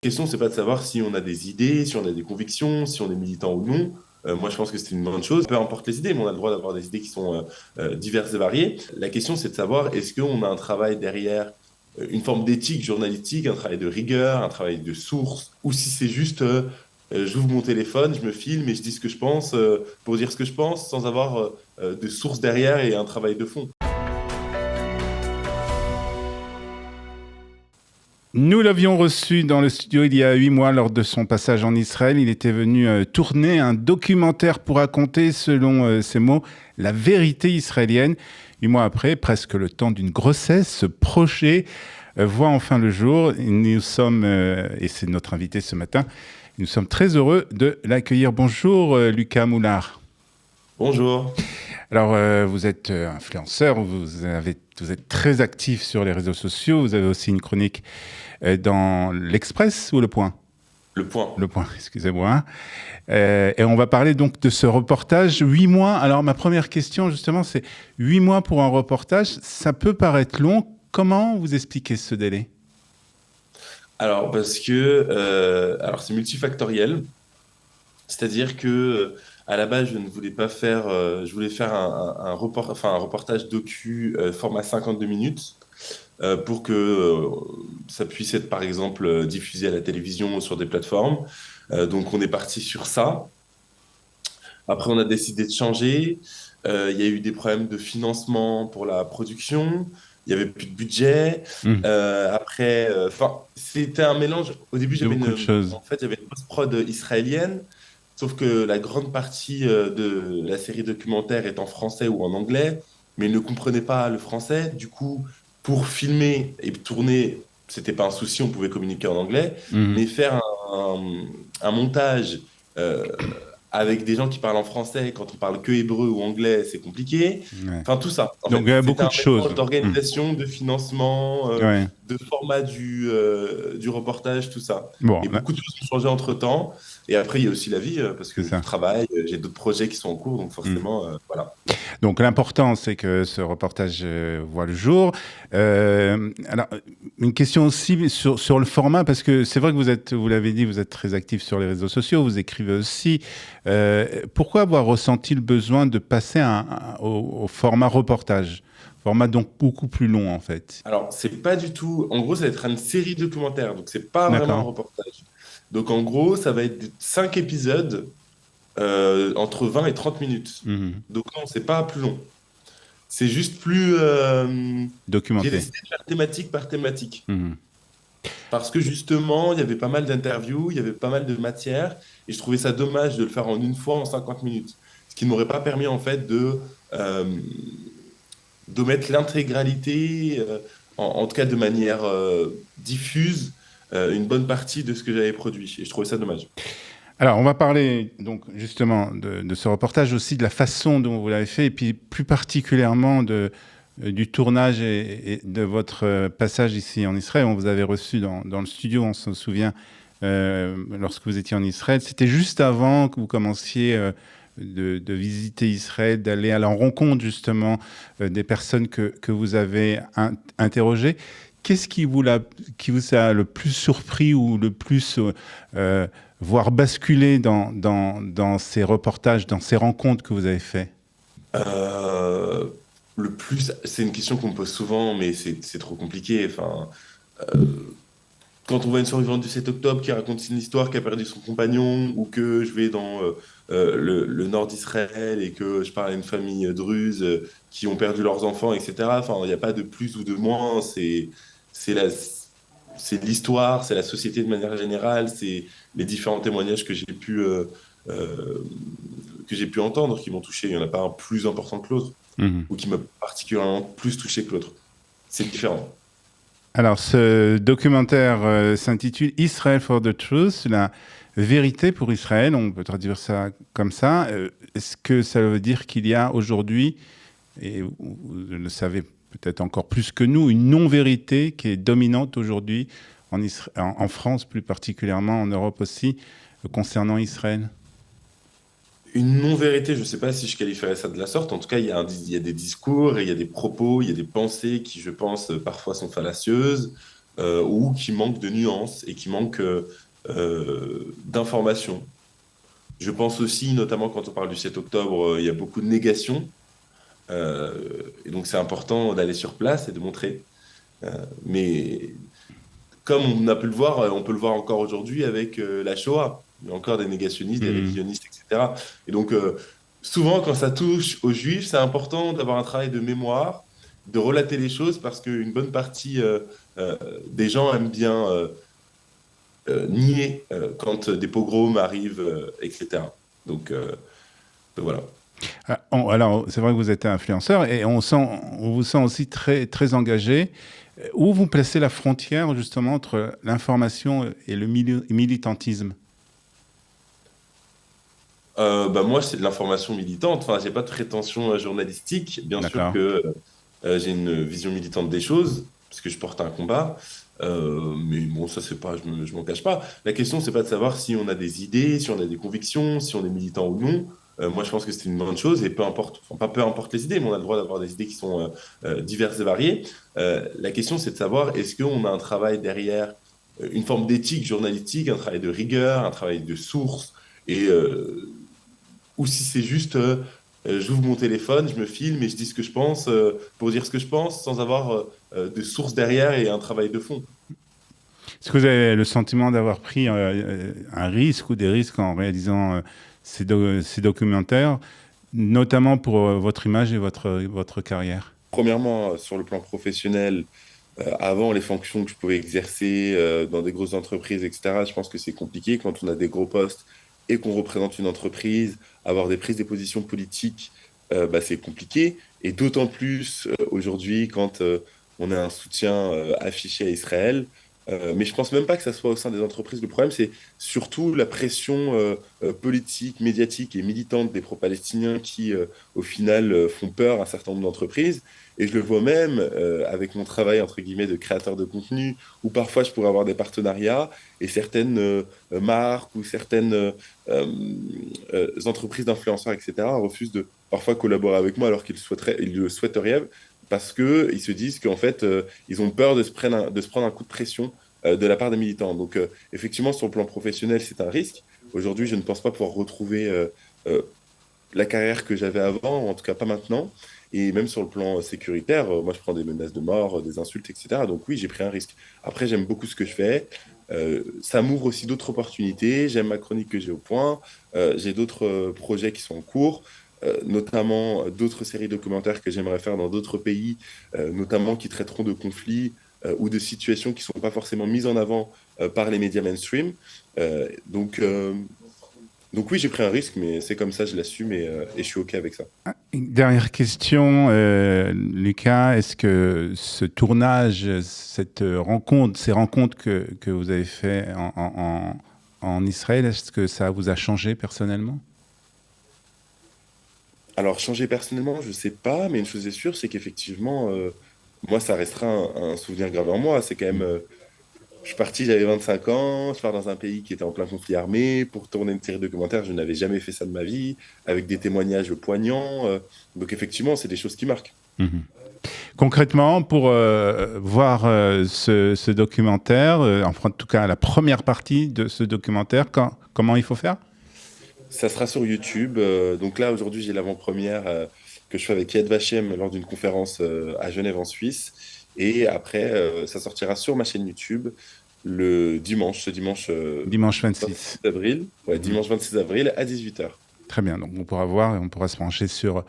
La question, c'est pas de savoir si on a des idées, si on a des convictions, si on est militant ou non. Moi, je pense que c'est une bonne chose. Peu importe les idées, mais on a le droit d'avoir des idées qui sont diverses et variées. La question, c'est de savoir est-ce qu'on a un travail derrière, une forme d'éthique journalistique, un travail de rigueur, un travail de source, ou si c'est juste j'ouvre mon téléphone, je me filme et je dis ce que je pense pour dire ce que je pense sans avoir de source derrière et un travail de fond. Nous l'avions reçu dans le studio il y a 8 mois lors de son passage en Israël. Il était venu tourner un documentaire pour raconter, selon ses mots, la vérité israélienne. 8 mois après, presque le temps d'une grossesse, ce projet voit enfin le jour. Nous sommes, et c'est notre invité ce matin, nous sommes très heureux de l'accueillir. Bonjour Lucas Moulard. Bonjour. Alors, vous êtes influenceur, vous êtes très actif sur les réseaux sociaux, vous avez aussi une chronique dans l'Express ou Le Point? Le point. Le Point, excusez-moi. Et on va parler donc de ce reportage, 8 mois. Alors, ma première question, justement, c'est 8 mois pour un reportage, ça peut paraître long. Comment vous expliquez ce délai? Alors, parce que alors c'est multifactoriel. C'est-à-dire que à la base, je ne voulais pas faire, je voulais faire un reportage docu format 52 minutes pour que ça puisse être par exemple diffusé à la télévision ou sur des plateformes. Donc on est parti sur ça. Après, on a décidé de changer. Il y a eu des problèmes de financement pour la production. Il y avait plus de budget. Hmm. Après, c'était un mélange. Au début, De beaucoup de choses. en fait, j'avais une post-prod israélienne. Sauf que la grande partie de la série documentaire est en français ou en anglais, mais ils ne comprenaient pas le français. Du coup, pour filmer et tourner, c'était pas un souci, on pouvait communiquer en anglais, Hmm. mais faire un montage euh, avec des gens qui parlent en français, quand on parle que hébreu ou anglais, c'est compliqué. Ouais. Enfin, tout ça. En Donc, fait, il y a c'était beaucoup un de choses. mélange Hmm. d'organisation, de financement, Ouais. de format du reportage, tout ça. Bon, Et beaucoup de choses ont changé entre-temps. Et après, il y a aussi la vie, parce c'est que je ça. travaille, j'ai d'autres projets qui sont en cours, donc Hmm. forcément, voilà. Donc l'important, c'est que ce reportage voit le jour. Alors, une question aussi sur le format, parce que c'est vrai que vous l'avez dit, vous êtes très actif sur les réseaux sociaux, vous écrivez aussi. Pourquoi avoir ressenti le besoin de passer au format reportage? Format donc beaucoup plus long, en fait. Alors, c'est pas du tout. En gros, ça va être une série documentaire, donc c'est pas vraiment un D'accord. reportage. Donc, en gros, ça va être 5 épisodes entre 20 et 30 minutes. Mhm. Donc, non, c'est pas plus long. C'est juste plus. J'ai Documenté. décidé de faire thématique par thématique. Mhm. Parce que justement, il y avait pas mal d'interviews, il y avait pas mal de matière, et je trouvais ça dommage de le faire en une fois en 50 minutes. Ce qui ne m'aurait pas permis, en fait, euh, de mettre l'intégralité, en tout cas de manière diffuse, une bonne partie de ce que j'avais produit. Et je trouvais ça dommage. Alors, on va parler donc justement de ce reportage aussi, de la façon dont vous l'avez fait, et puis plus particulièrement du tournage et de votre passage ici en Israël. On vous avait reçu dans le studio, on se souvient, lorsque vous étiez en Israël. C'était juste avant que vous commenciez de visiter Israël, d'aller à la rencontre justement des personnes que vous avez interrogées. Qu'est-ce qui vous a le plus surpris ou le plus voire basculer dans ces reportages, dans ces rencontres que vous avez fait? Euh, le plus, c'est une question qu'on me pose souvent, mais c'est trop compliqué. Enfin, euh, quand on voit une survivante du 7 octobre qui raconte une histoire, qui a perdu son compagnon, ou que je vais dans le nord d'Israël et que je parle à une famille druze qui ont perdu leurs enfants, etc. Enfin, il n'y a pas de plus ou de moins. C'est la, c'est l'histoire, c'est la société de manière générale, c'est les différents témoignages euh, que j'ai pu entendre qui m'ont touché. Il n'y en a pas un plus important que l'autre Mhm. ou qui m'a particulièrement plus touché que l'autre. C'est différent. Alors, ce documentaire s'intitule Israel for the Truth, la vérité pour Israël. On peut traduire ça comme ça. Est-ce que ça veut dire qu'il y a aujourd'hui, et vous le savez peut-être encore plus que nous, une non-vérité qui est dominante aujourd'hui en France, plus particulièrement en Europe aussi, concernant Israël? Une non-vérité, je ne sais pas si je qualifierais ça de la sorte. En tout cas, il y a des discours, et il y a des propos, il y a des pensées qui, je pense, parfois sont fallacieuses. ou qui manquent de nuances et qui manquent d'informations. Je pense aussi, notamment quand on parle du 7 octobre, il y a beaucoup de négations. Et donc, c'est important d'aller sur place et de montrer. Mais comme on a pu le voir, on peut le voir encore aujourd'hui avec la Shoah. Il y a encore des négationnistes, des Mhm. révisionnistes, etc. Et donc, souvent, quand ça touche aux Juifs, c'est important d'avoir un travail de mémoire, de relater les choses, parce qu'une bonne partie euh, des gens aiment bien nier quand des pogroms arrivent, etc. Donc, voilà. Alors, c'est vrai que vous êtes influenceur et on vous sent aussi très, très engagé. Où vous placez la frontière justement entre l'information et le militantisme? Bah moi, c'est de l'information militante. Enfin, j'ai pas de prétention journalistique. Bien sûr D'accord. que j'ai une vision militante des choses, parce que je porte un combat. Mais bon, ça, c'est pas, je m'en cache pas. La question, c'est pas de savoir si on a des idées, si on a des convictions, si on est militant ou non. Moi, je pense que c'est une bonne chose et peu importe, enfin, pas peu importe les idées, mais on a le droit d'avoir des idées qui sont diverses et variées. La question, c'est de savoir est-ce qu'on a un travail derrière, une forme d'éthique journalistique, un travail de rigueur, un travail de source, et ou si c'est juste j'ouvre mon téléphone, je me filme et je dis ce que je pense pour dire ce que je pense sans avoir de source derrière et un travail de fond. Est-ce que vous avez le sentiment d'avoir pris un risque ou des risques en réalisant ces documentaires, notamment pour votre image et votre carrière? Premièrement, sur le plan professionnel, avant les fonctions que je pouvais exercer dans des grosses entreprises, etc., je pense que c'est compliqué quand on a des gros postes et qu'on représente une entreprise, avoir des prises de position politiques, bah, c'est compliqué. Et d'autant plus aujourd'hui quand on a un soutien affiché à Israël. Mais je pense même pas que ça soit au sein des entreprises. Le problème, c'est surtout la pression politique, médiatique et militante des pro-palestiniens qui, au final, font peur à un certain nombre d'entreprises. Et je le vois même avec mon travail, entre guillemets, de créateur de contenu, où parfois je pourrais avoir des partenariats et certaines marques ou certaines entreprises d'influenceurs, etc., refusent de parfois collaborer avec moi alors ils le souhaiteriez parce qu'ils se disent qu'en fait, ils ont peur de se prendre un coup de pression de la part des militants. Donc, effectivement, sur le plan professionnel, c'est un risque. Aujourd'hui, je ne pense pas pouvoir retrouver euh, la carrière que j'avais avant, en tout cas pas maintenant. Et même sur le plan sécuritaire, moi je prends des menaces de mort, des insultes, etc. Donc oui, j'ai pris un risque. Après, j'aime beaucoup ce que je fais. Ça m'ouvre aussi d'autres opportunités. J'aime ma chronique que j'ai au point. J'ai d'autres projets qui sont en cours, notamment d'autres séries documentaires que j'aimerais faire dans d'autres pays, notamment qui traiteront de conflits ou de situations qui ne sont pas forcément mises en avant par les médias mainstream. Euh, donc, euh, donc oui, j'ai pris un risque, mais c'est comme ça, je l'assume et je suis OK avec ça. Une dernière question, Lucas. Est-ce que ce tournage, cette rencontre, ces rencontres que vous avez fait en Israël, est-ce que ça vous a changé personnellement? Alors, changer personnellement, je sais pas, mais une chose est sûre, c'est qu'effectivement, moi, ça restera un souvenir gravé en moi. C'est quand même, je suis parti, j'avais 25 ans, je pars dans un pays qui était en plein conflit armé pour tourner une série documentaire. Je n'avais jamais fait ça de ma vie, avec des témoignages poignants. Donc, effectivement, c'est des choses qui marquent. Mhm. Concrètement, pour voir ce documentaire, enfin, en tout cas la première partie de ce documentaire, comment il faut faire? Ça sera sur YouTube. Donc là, aujourd'hui, j'ai l'avant-première que je fais avec Yad Vashem lors d'une conférence à Genève en Suisse. Et après, ça sortira sur ma chaîne YouTube le dimanche, ce dimanche Dimanche 26 26. avril. Ouais, Mhm. dimanche 26 avril à 18h. Très bien, donc on pourra voir et on pourra se pencher sur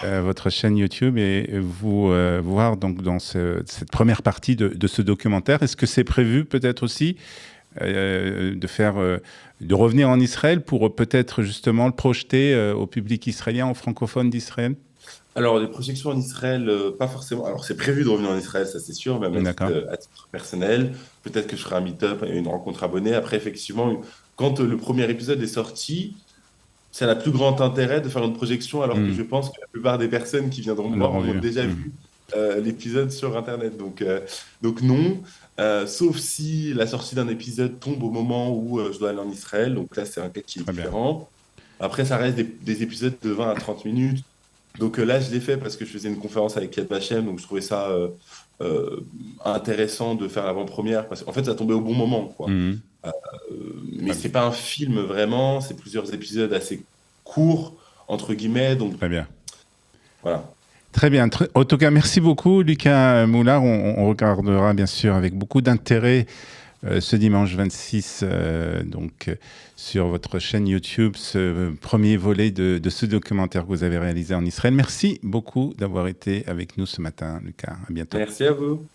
votre chaîne YouTube et vous voir donc dans cette première partie de ce documentaire. Est-ce que c'est prévu peut-être aussi de faire, de revenir en Israël pour peut-être justement le projeter au public israélien, aux francophones d'Israël? Alors, les projections en Israël, pas forcément. Alors, c'est prévu de revenir en Israël, ça c'est sûr, même D'accord. à titre personnel. Peut-être que je ferai un meet-up et une rencontre abonnée. Après, effectivement, quand le premier épisode est sorti, ça n'a plus grand intérêt de faire une projection alors que Hmm. je pense que la plupart des personnes qui viendront me voir L'auront auront vu. déjà Hmm. vu l'épisode sur Internet. Donc non. Sauf si la sortie d'un épisode tombe au moment où je dois aller en Israël. Donc là, c'est un cas qui est Très bien. différent. Après, ça reste des épisodes de 20 à 30 minutes. Donc là, je l'ai fait parce que je faisais une conférence avec Yad Vashem, donc je trouvais ça euh, intéressant de faire l'avant-première, parce qu'en fait, ça tombait au bon moment, quoi. Mhm. Mais Très c'est bien. pas un film vraiment, c'est plusieurs épisodes assez courts, entre guillemets, donc Très bien. voilà. Très bien. En tout cas, merci beaucoup, Lucas Moulard. On regardera bien sûr avec beaucoup d'intérêt ce dimanche 26 sur votre chaîne YouTube ce premier volet de ce documentaire que vous avez réalisé en Israël. Merci beaucoup d'avoir été avec nous ce matin, Lucas. À bientôt. Merci à vous.